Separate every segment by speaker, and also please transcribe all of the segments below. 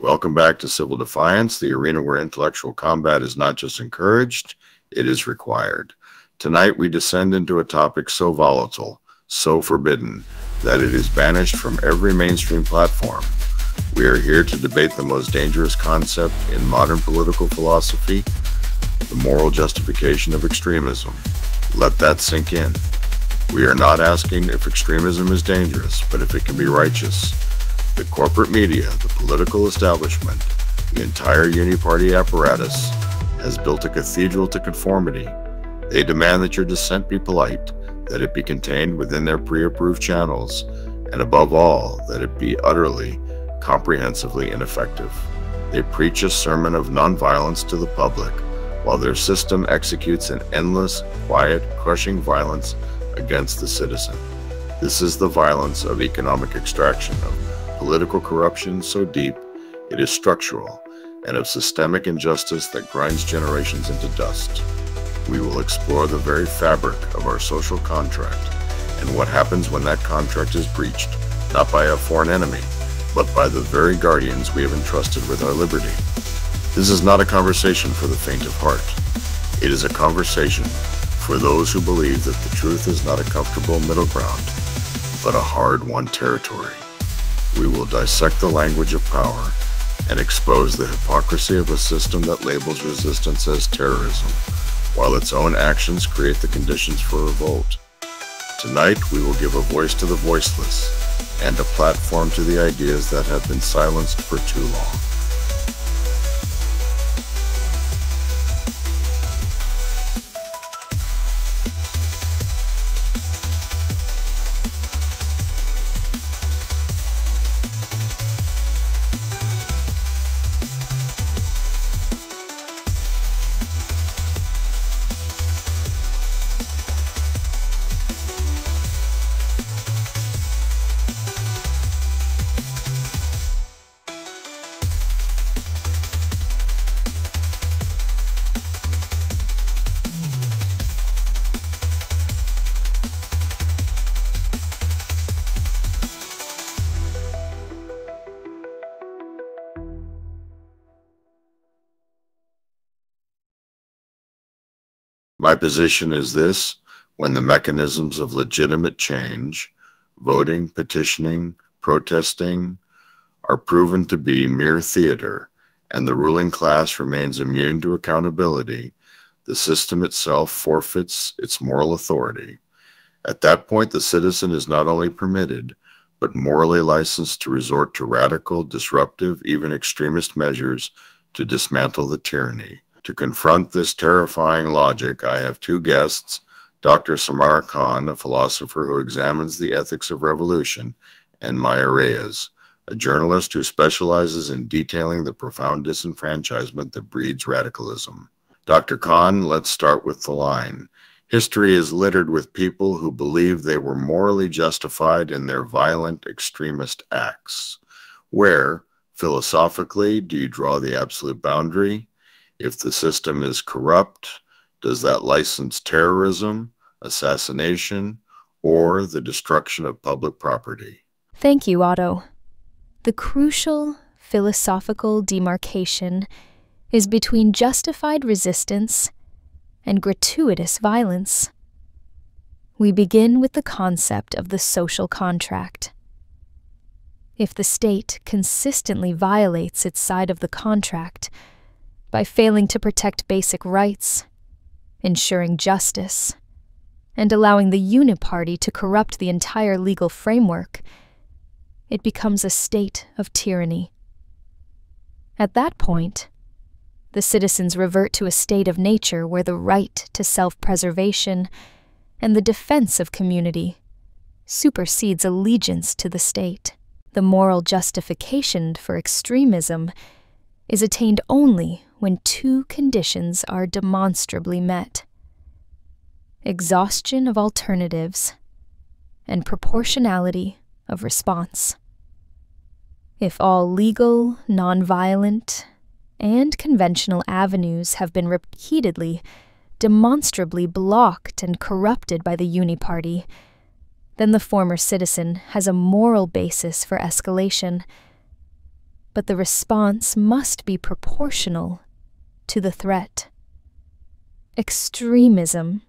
Speaker 1: Welcome back to Civil Defiance, the arena where intellectual combat is not just encouraged, it is required. Tonight we descend into a topic so volatile, so forbidden, that it is banished from every mainstream platform. We are here to debate the most dangerous concept in modern political philosophy, the moral justification of extremism. Let that sink in. We are not asking if extremism is dangerous, but if it can be righteous. The corporate media, the political establishment, the entire uniparty apparatus has built a cathedral to conformity. They demand that your dissent be polite, that it be contained within their pre-approved channels, and above all, that it be utterly, comprehensively ineffective. They preach a sermon of nonviolence to the public, while their system executes an endless, quiet, crushing violence against the citizen. This is the violence of economic extraction, of political corruption so deep it is structural, and of systemic injustice that grinds generations into dust. We will explore the very fabric of our social contract and what happens when that contract is breached, not by a foreign enemy, but by the very guardians we have entrusted with our liberty. This is not a conversation for the faint of heart. It is a conversation for those who believe that the truth is not a comfortable middle ground, but a hard-won territory. We will dissect the language of power and expose the hypocrisy of a system that labels resistance as terrorism, while its own actions create the conditions for revolt. Tonight, we will give a voice to the voiceless and a platform to the ideas that have been silenced for too long. My position is this: when the mechanisms of legitimate change, voting, petitioning, protesting, are proven to be mere theater, and the ruling class remains immune to accountability, the system itself forfeits its moral authority. At that point, the citizen is not only permitted, but morally licensed to resort to radical, disruptive, even extremist measures to dismantle the tyranny. To confront this terrifying logic, I have two guests, Dr. Samara Khan, a philosopher who examines the ethics of revolution, and Maya Reyes, a journalist who specializes in detailing the profound disenfranchisement that breeds radicalism. Dr. Khan, let's start with the line. History is littered with people who believe they were morally justified in their violent extremist acts. Where, philosophically, do you draw the absolute boundary? If the system is corrupt, does that license terrorism, assassination, or the destruction of public property?
Speaker 2: Thank you, Otto. The crucial philosophical demarcation is between justified resistance and gratuitous violence. We begin with the concept of the social contract. If the state consistently violates its side of the contract, by failing to protect basic rights, ensuring justice, and allowing the uniparty to corrupt the entire legal framework, it becomes a state of tyranny. At that point, the citizens revert to a state of nature where the right to self-preservation and the defense of community supersedes allegiance to the state. The moral justification for extremism is attained only when two conditions are demonstrably met: exhaustion of alternatives and proportionality of response. If all legal, nonviolent, and conventional avenues have been repeatedly, demonstrably blocked and corrupted by the uniparty, then the former citizen has a moral basis for escalation. but the response must be proportional to the threat. Extremism,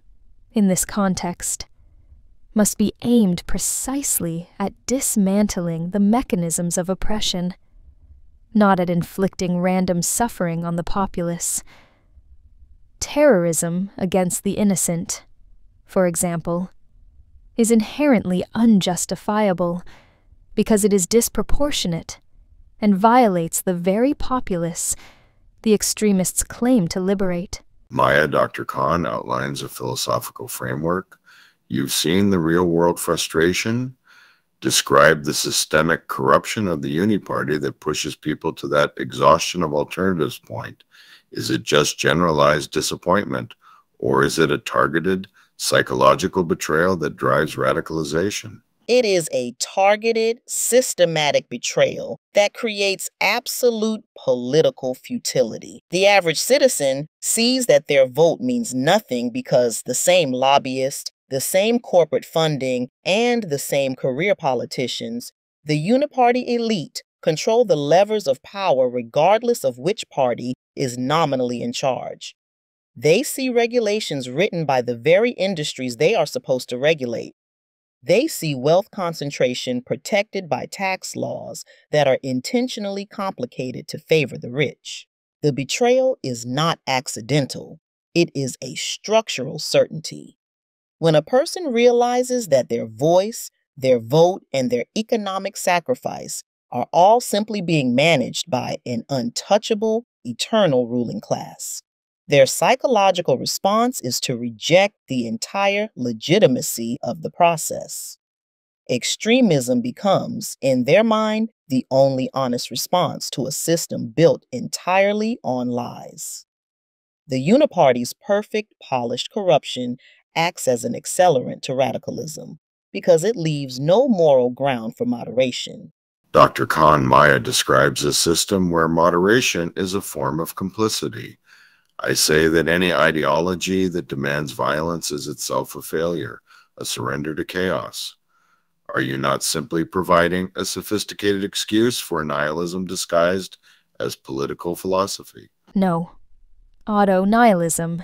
Speaker 2: in this context, must be aimed precisely at dismantling the mechanisms of oppression, not at inflicting random suffering on the populace. Terrorism against the innocent, for example, is inherently unjustifiable because it is disproportionate and violates the very populace the extremists claim to liberate.
Speaker 1: Maya, Dr. Khan outlines a philosophical framework. You've seen the real-world frustration. Describe the systemic corruption of the Uniparty that pushes people to that exhaustion of alternatives point. Is it just generalized disappointment, or is it a targeted psychological betrayal that drives radicalization?
Speaker 3: It is a targeted, systematic betrayal that creates absolute political futility. The average citizen sees that their vote means nothing because the same lobbyists, the same corporate funding, and the same career politicians, the uniparty elite, control the levers of power regardless of which party is nominally in charge. They see regulations written by the very industries they are supposed to regulate. They see wealth concentration protected by tax laws that are intentionally complicated to favor the rich. The betrayal is not accidental. It is a structural certainty. When a person realizes that their voice, their vote, and their economic sacrifice are all simply being managed by an untouchable, eternal ruling class, their psychological response is to reject the entire legitimacy of the process. Extremism becomes, in their mind, the only honest response to a system built entirely on lies. The Uniparty's perfect, polished corruption acts as an accelerant to radicalism because it leaves no moral ground for moderation.
Speaker 1: Dr. Khan, Maya describes a system where moderation is a form of complicity. I say that any ideology that demands violence is itself a failure, a surrender to chaos. Are you not simply providing a sophisticated excuse for nihilism disguised as political philosophy?
Speaker 2: No. Auto-nihilism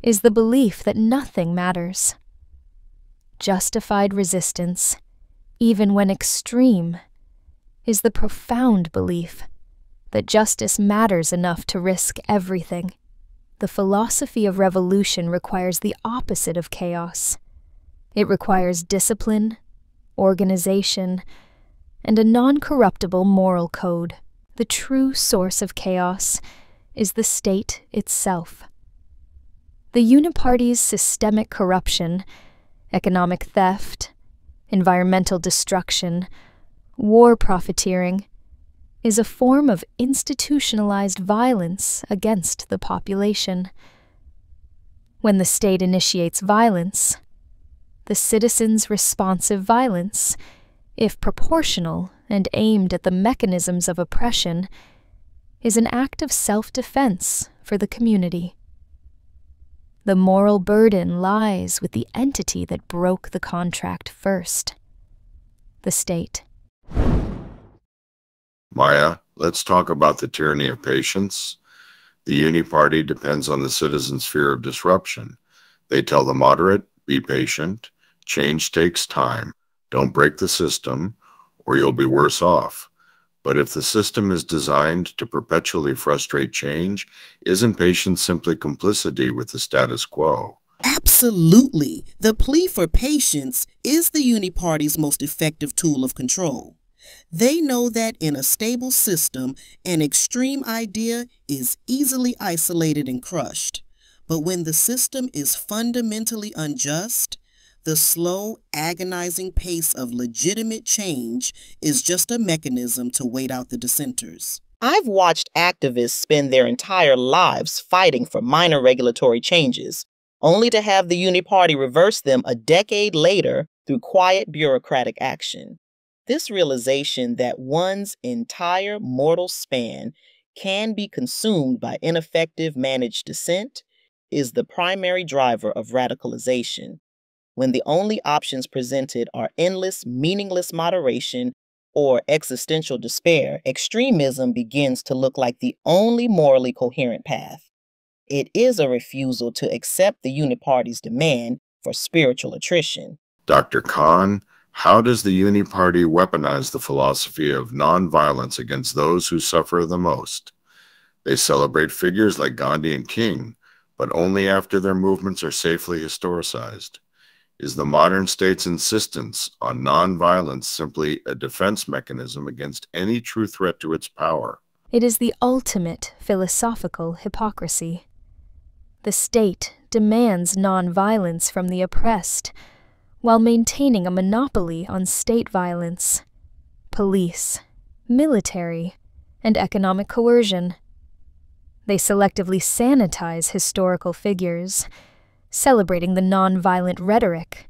Speaker 2: is the belief that nothing matters. Justified resistance, even when extreme, is the profound belief that justice matters enough to risk everything. The philosophy of revolution requires the opposite of chaos. It requires discipline, organization, and a non-corruptible moral code. The true source of chaos is the state itself. The Uniparty's systemic corruption, economic theft, environmental destruction, war profiteering, is a form of institutionalized violence against the population. When the state initiates violence, the citizens' responsive violence, if proportional and aimed at the mechanisms of oppression, is an act of self-defense for the community. The moral burden lies with the entity that broke the contract first, the state.
Speaker 1: Maya, let's talk about the tyranny of patience. The Uniparty depends on the citizens' fear of disruption. They tell the moderate, be patient, change takes time, don't break the system, or you'll be worse off. But if the system is designed to perpetually frustrate change, isn't patience simply complicity with the status quo?
Speaker 3: Absolutely. The plea for patience is the Uniparty's most effective tool of control. They know that in a stable system, an extreme idea is easily isolated and crushed. But when the system is fundamentally unjust, the slow, agonizing pace of legitimate change is just a mechanism to wait out the dissenters. I've watched activists spend their entire lives fighting for minor regulatory changes, only to have the Uniparty reverse them a decade later through quiet bureaucratic action. This realization that one's entire mortal span can be consumed by ineffective managed dissent is the primary driver of radicalization, when the only options presented are endless, meaningless moderation or existential despair, extremism begins to look like the only morally coherent path. It is a refusal to accept the Uniparty's demand for spiritual attrition.
Speaker 1: Dr. Khan, how does the Uniparty weaponize the philosophy of nonviolence against those who suffer the most? They celebrate figures like Gandhi and King, but only after their movements are safely historicized. Is the modern state's insistence on nonviolence simply a defense mechanism against any true threat to its power?
Speaker 2: It is the ultimate philosophical hypocrisy. The state demands nonviolence from the oppressed, while maintaining a monopoly on state violence, police, military, and economic coercion. They selectively sanitize historical figures, celebrating the nonviolent rhetoric,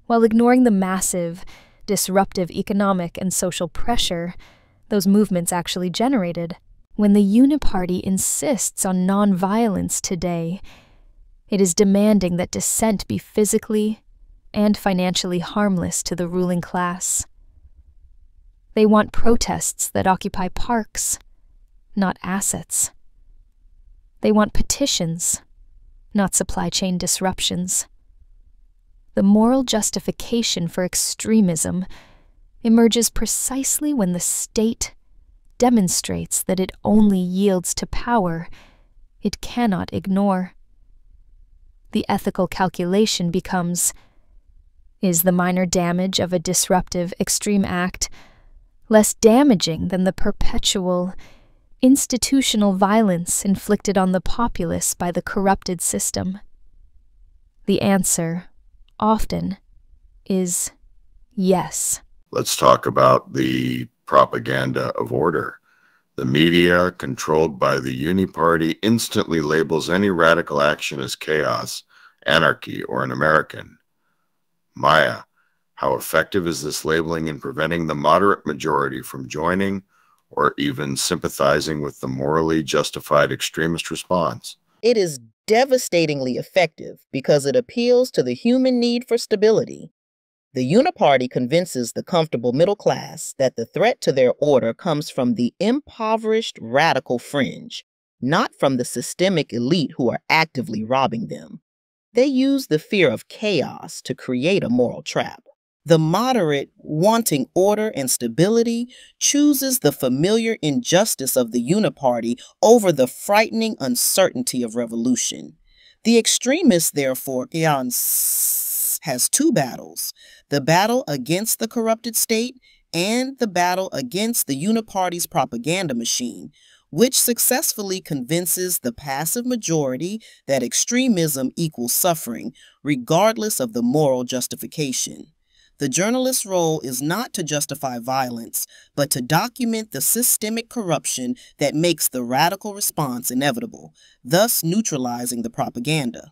Speaker 2: while ignoring the massive, disruptive economic and social pressure those movements actually generated. When the Uniparty insists on nonviolence today, it is demanding that dissent be physically and financially harmless to the ruling class. They want protests that occupy parks, not assets. They want petitions, not supply chain disruptions. The moral justification for extremism emerges precisely when the state demonstrates that it only yields to power it cannot ignore. The ethical calculation becomes, is the minor damage of a disruptive extreme act less damaging than the perpetual, institutional violence inflicted on the populace by the corrupted system? The answer, often, is yes.
Speaker 1: Let's talk about the propaganda of order. The media, controlled by the Uniparty, instantly labels any radical action as chaos, anarchy, or an American. Maya, how effective is this labeling in preventing the moderate majority from joining or even sympathizing with the morally justified extremist response?
Speaker 3: It is devastatingly effective because it appeals to the human need for stability. The Uniparty convinces the comfortable middle class that the threat to their order comes from the impoverished radical fringe, not from the systemic elite who are actively robbing them. They use the fear of chaos to create a moral trap. The moderate, wanting order and stability, chooses the familiar injustice of the Uniparty over the frightening uncertainty of revolution. The extremist, therefore, has two battles: the battle against the corrupted state and the battle against the Uniparty's propaganda machine, which successfully convinces the passive majority that extremism equals suffering, regardless of the moral justification. The journalist's role is not to justify violence, but to document the systemic corruption that makes the radical response inevitable, thus neutralizing the propaganda.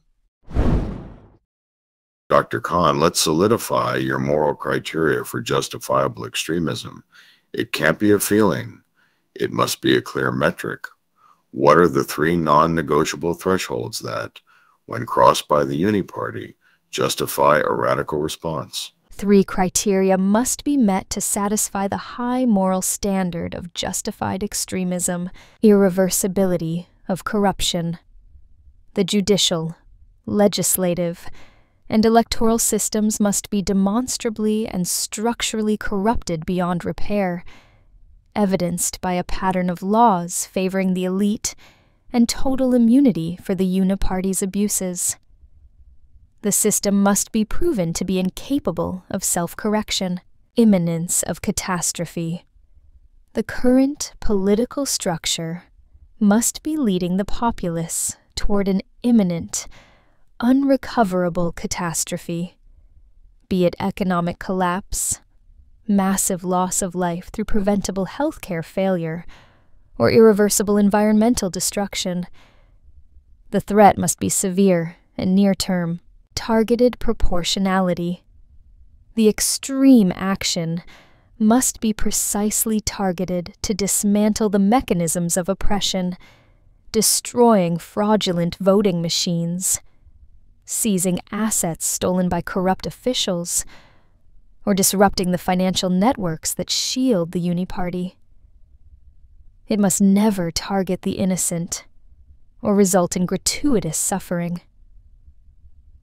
Speaker 1: Dr. Khan, let's solidify your moral criteria for justifiable extremism. It can't be a feeling. It must be a clear metric. What are the three non-negotiable thresholds that, when crossed by the Uniparty, justify a radical response?
Speaker 2: 3 criteria must be met to satisfy the high moral standard of justified extremism: irreversibility of corruption. The judicial, legislative, and electoral systems must be demonstrably and structurally corrupted beyond repair, evidenced by a pattern of laws favoring the elite and total immunity for the Uniparty's abuses. The system must be proven to be incapable of self-correction. Imminence of catastrophe. The current political structure must be leading the populace toward an imminent, unrecoverable catastrophe, be it economic collapse, massive loss of life through preventable healthcare failure, or irreversible environmental destruction. The threat must be severe and near-term. Targeted proportionality. The extreme action must be precisely targeted to dismantle the mechanisms of oppression, destroying fraudulent voting machines, seizing assets stolen by corrupt officials, or disrupting the financial networks that shield the Uniparty. It must never target the innocent or result in gratuitous suffering.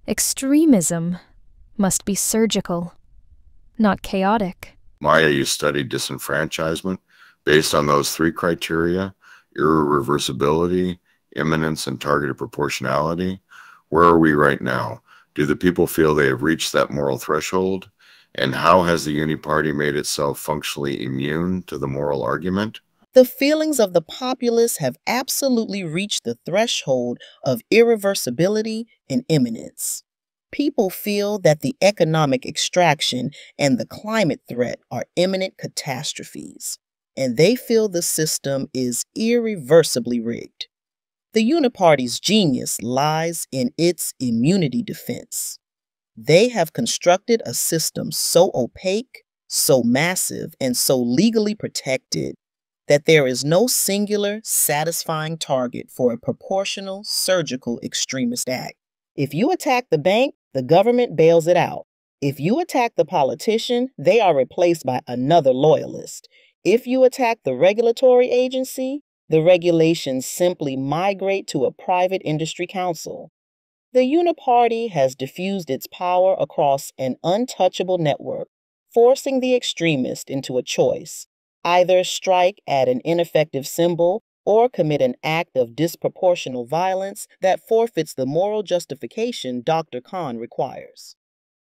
Speaker 2: Extremism must be surgical, not chaotic.
Speaker 1: Maya, you studied disenfranchisement based on those three criteria: irreversibility, imminence, and targeted proportionality. Where are we right now? Do the people feel they have reached that moral threshold? And how has the Uniparty made itself functionally immune to the moral argument?
Speaker 3: The feelings of the populace have absolutely reached the threshold of irreversibility and imminence. People feel that the economic extraction and the climate threat are imminent catastrophes, and they feel the system is irreversibly rigged. The Uniparty's genius lies in its immunity defense. They have constructed a system so opaque, so massive, and so legally protected that there is no singular, satisfying target for a proportional, surgical extremist act. If you attack the bank, the government bails it out. If you attack the politician, they are replaced by another loyalist. If you attack the regulatory agency, the regulations simply migrate to a private industry council. The Uniparty has diffused its power across an untouchable network, forcing the extremist into a choice: either strike at an ineffective symbol or commit an act of disproportional violence that forfeits the moral justification Dr. Khan requires.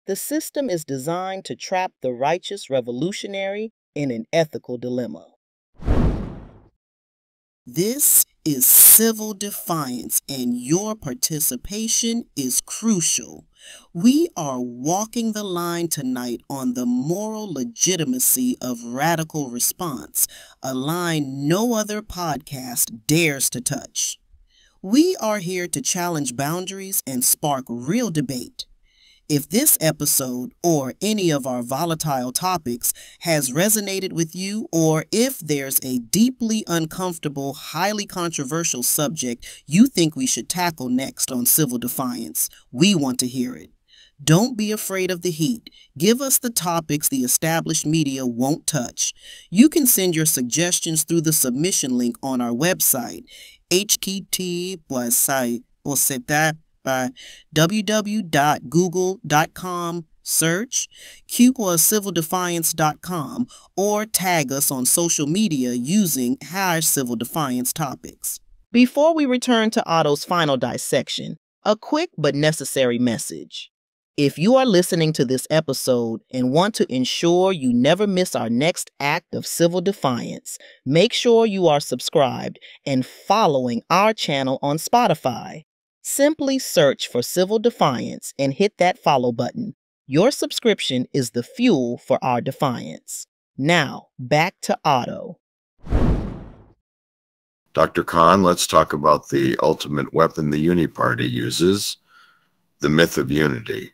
Speaker 3: The system is designed to trap the righteous revolutionary in an ethical dilemma. This is civil defiance, and your participation is crucial. We are walking the line tonight on the moral legitimacy of radical response, a line no other podcast dares to touch. We are here to challenge boundaries and spark real debate. If this episode or any of our volatile topics has resonated with you, or if there's a deeply uncomfortable, highly controversial subject you think we should tackle next on Civil Defiance, we want to hear it. Don't be afraid of the heat. Give us the topics the established media won't touch. You can send your suggestions through the submission link on our website, by www.google.com, search q-civildefiance.com, or tag us on social media using #CivilDefiance topics. Before we return to Otto's final dissection, a quick but necessary message. If you are listening to this episode and want to ensure you never miss our next act of civil defiance, make sure you are subscribed and following our channel on Spotify. Simply search for Civil Defiance and hit that follow button. Your subscription is the fuel for our defiance. Now, back to Otto.
Speaker 1: Dr. Khan, let's talk about the ultimate weapon the Uniparty uses, the myth of unity.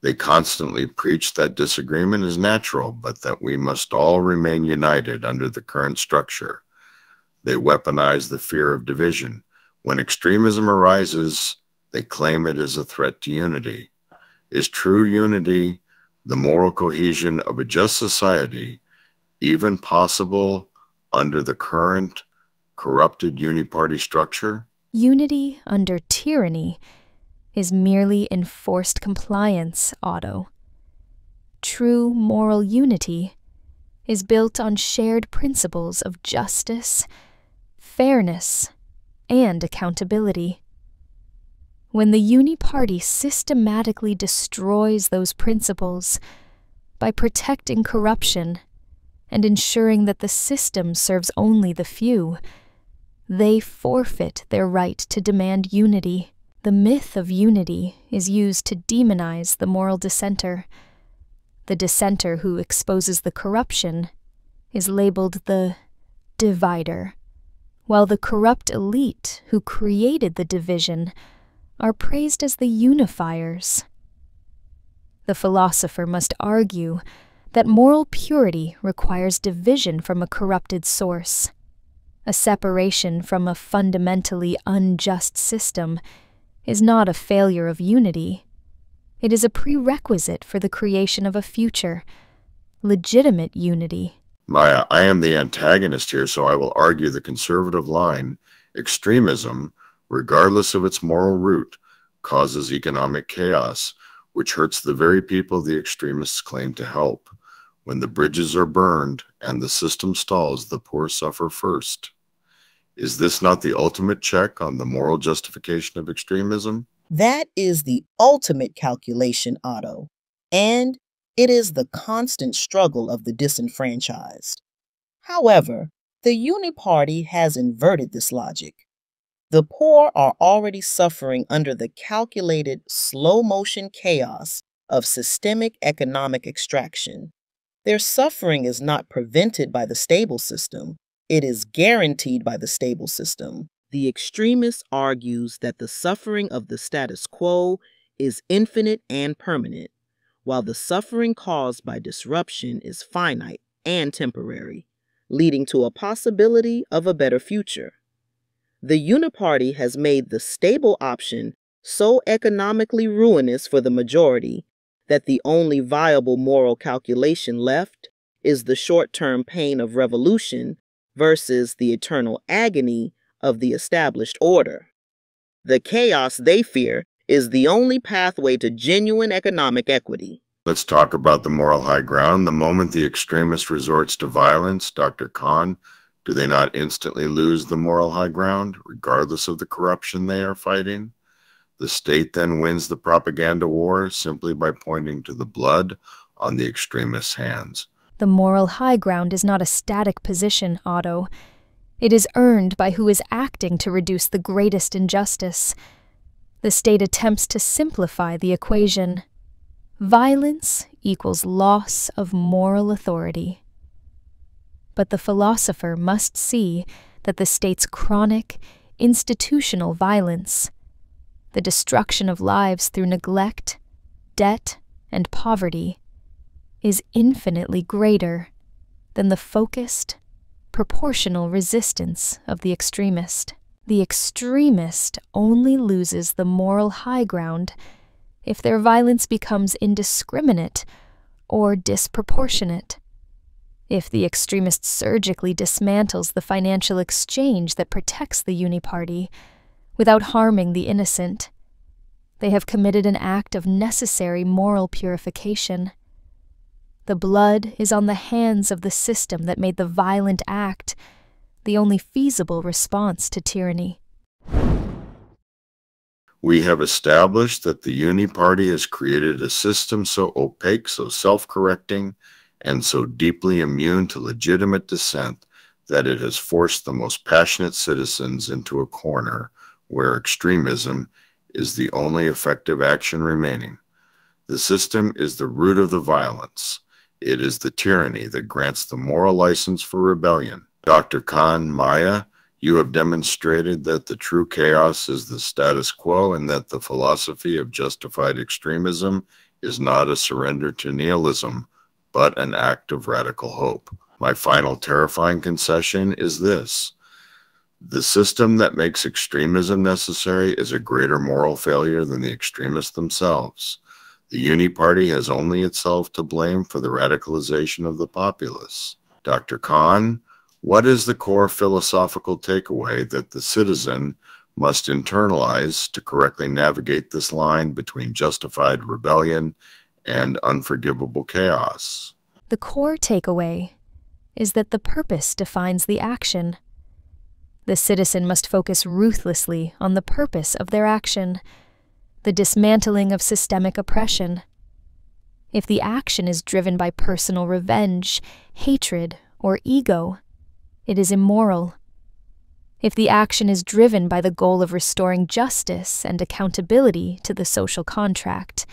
Speaker 1: They constantly preach that disagreement is natural, but that we must all remain united under the current structure. They weaponize the fear of division. When extremism arises, they claim it is a threat to unity. Is true unity, the moral cohesion of a just society, even possible under the current corrupted Uniparty structure?
Speaker 2: Unity under tyranny is merely enforced compliance, Otto. True moral unity is built on shared principles of justice, fairness, and accountability. When the Uniparty systematically destroys those principles by protecting corruption and ensuring that the system serves only the few, they forfeit their right to demand unity. The myth of unity is used to demonize the moral dissenter. The dissenter who exposes the corruption is labeled the divider, while the corrupt elite who created the division are praised as the unifiers. The philosopher must argue that moral purity requires division from a corrupted source. A separation from a fundamentally unjust system is not a failure of unity. It is a prerequisite for the creation of a future, legitimate unity.
Speaker 1: Maya, I am the antagonist here, so I will argue the conservative line. Extremism, regardless of its moral root, causes economic chaos, which hurts the very people the extremists claim to help. When the bridges are burned and the system stalls, the poor suffer first. Is this not the ultimate check on the moral justification of extremism?
Speaker 3: That is the ultimate calculation, Otto. And it is the constant struggle of the disenfranchised. However, the Uniparty has inverted this logic. The poor are already suffering under the calculated slow-motion chaos of systemic economic extraction. Their suffering is not prevented by the stable system. It is guaranteed by the stable system. The extremist argues that the suffering of the status quo is infinite and permanent, while the suffering caused by disruption is finite and temporary, leading to a possibility of a better future. The Uniparty has made the stable option so economically ruinous for the majority that the only viable moral calculation left is the short-term pain of revolution versus the eternal agony of the established order. The chaos they fear is the only pathway to genuine economic equity.
Speaker 1: Let's talk about the moral high ground. The moment the extremist resorts to violence, Dr. Khan, do they not instantly lose the moral high ground, regardless of the corruption they are fighting? The state then wins the propaganda war simply by pointing to the blood on the extremists' hands.
Speaker 2: The moral high ground is not a static position, Otto. It is earned by who is acting to reduce the greatest injustice. The state attempts to simplify the equation. Violence equals loss of moral authority. But the philosopher must see that the state's chronic, institutional violence, the destruction of lives through neglect, debt, and poverty, is infinitely greater than the focused, proportional resistance of the extremist. The extremist only loses the moral high ground if their violence becomes indiscriminate or disproportionate. If the extremist surgically dismantles the financial exchange that protects the Uniparty without harming the innocent, they have committed an act of necessary moral purification. The blood is on the hands of the system that made the violent act the only feasible response to tyranny.
Speaker 1: We have established that the Uniparty has created a system so opaque, so self-correcting, and so deeply immune to legitimate dissent that it has forced the most passionate citizens into a corner where extremism is the only effective action remaining. The system is the root of the violence. It is the tyranny that grants the moral license for rebellion. Dr. Khan, Maya, you have demonstrated that the true chaos is the status quo and that the philosophy of justified extremism is not a surrender to nihilism, but an act of radical hope. My final terrifying concession is this. The system that makes extremism necessary is a greater moral failure than the extremists themselves. The Uniparty has only itself to blame for the radicalization of the populace. Dr. Khan, what is the core philosophical takeaway that the citizen must internalize to correctly navigate this line between justified rebellion and unforgivable chaos?
Speaker 2: The core takeaway is that the purpose defines the action. The citizen must focus ruthlessly on the purpose of their action, the dismantling of systemic oppression. If the action is driven by personal revenge, hatred, or ego, it is immoral. If the action is driven by the goal of restoring justice and accountability to the social contract,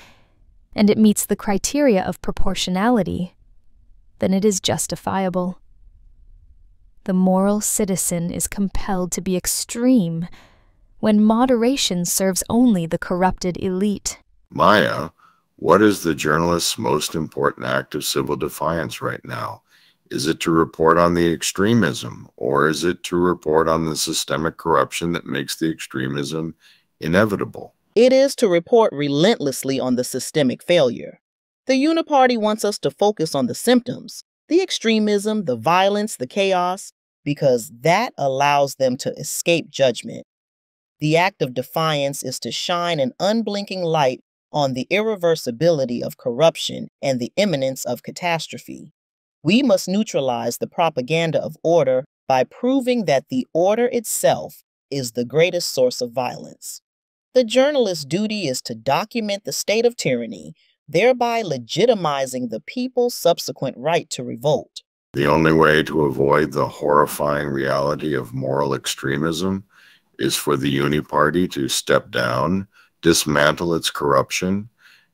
Speaker 2: and it meets the criteria of proportionality, then it is justifiable. The moral citizen is compelled to be extreme when moderation serves only the corrupted elite.
Speaker 1: Maya, what is the journalist's most important act of civil defiance right now? Is it to report on the extremism, or is it to report on the systemic corruption that makes the extremism inevitable?
Speaker 3: It is to report relentlessly on the systemic failure. The Uniparty wants us to focus on the symptoms, the extremism, the violence, the chaos, because that allows them to escape judgment. The act of defiance is to shine an unblinking light on the irreversibility of corruption and the imminence of catastrophe. We must neutralize the propaganda of order by proving that the order itself is the greatest source of violence. The journalist's duty is to document the state of tyranny, thereby legitimizing the people's subsequent right to revolt.
Speaker 1: The only way to avoid the horrifying reality of moral extremism is for the Uniparty to step down, dismantle its corruption,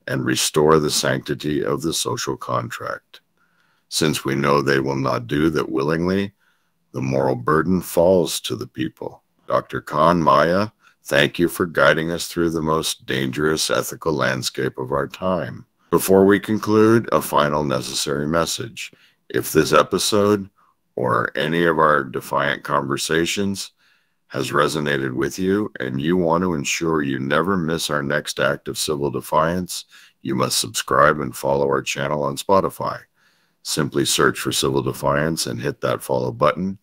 Speaker 1: and restore the sanctity of the social contract. Since we know they will not do that willingly, the moral burden falls to the people. Dr. Khan Maya, thank you for guiding us through the most dangerous ethical landscape of our time. Before we conclude, a final necessary message. If this episode or any of our Defiant conversations has resonated with you and you want to ensure you never miss our next act of civil defiance, you must subscribe and follow our channel on Spotify. Simply search for Civil Defiance and hit that follow button.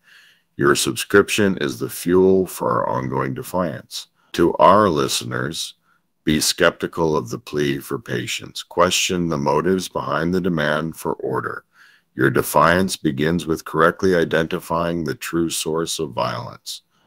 Speaker 1: Your subscription is the fuel for our ongoing defiance. To our listeners, be skeptical of the plea for patience. Question the motives behind the demand for order. Your defiance begins with correctly identifying the true source of violence.